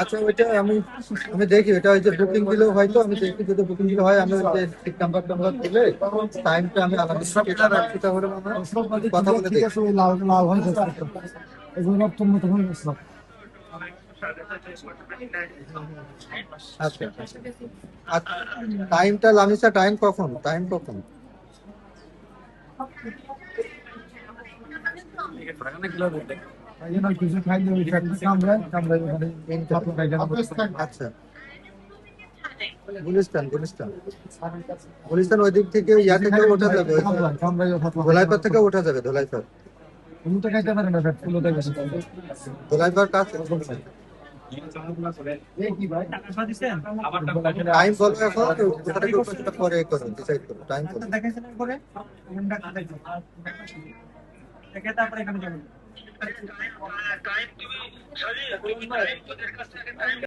আচ্ছা, ওইটা আমি আমি দেখি, ওটা ওই যে বুকিং দিলেও হয়তো আমি দেখি, যদি বুকিং দিলে হয় আমি ওই যে সিট নাম্বার টাম্বার দিলে টাইমটা আমি আলাদা কেটে রাখছি, তাহলে আমরা কথা বলে ঠিক দেখি। আছে, ওই লাল লাল হয়ে যাচ্ছে এগুলো তুমি তখন বুঝলাম। আচ্ছা, আর টাইমটা লামিসা, টাইম কখন, টাইম কখন? এই জন্য কিছু খাইলে ওই ফ্যাক্টরি কামড়ায় কামড়ায় ওখানে ছাত্র খাইতে না। আচ্ছা, গুলিস্তান গুলিস্তান গুলিস্তান ওই দিক থেকে ইয়া কিছু থেকে খাইলে ওঠা যাবে, ওই কামড়ায় কামড়ায় ছাত্র খাইতে না। ধোলাইপাড় থেকে ওঠা যাবে, ধোলাইপাড়। তুমি তো খাইতে পারে না ফ্যাক্টরি ওটা গেছে। ধোলাইপাড় কাছে। এই কি ভাই টাইম বলো এখন, কোথা থেকে উঠবে সেটা পরে করো, ডিসাইড করো, টাইম বলো। দেখাইছেন পরে দেখে তারপরে এখানে যাবেন।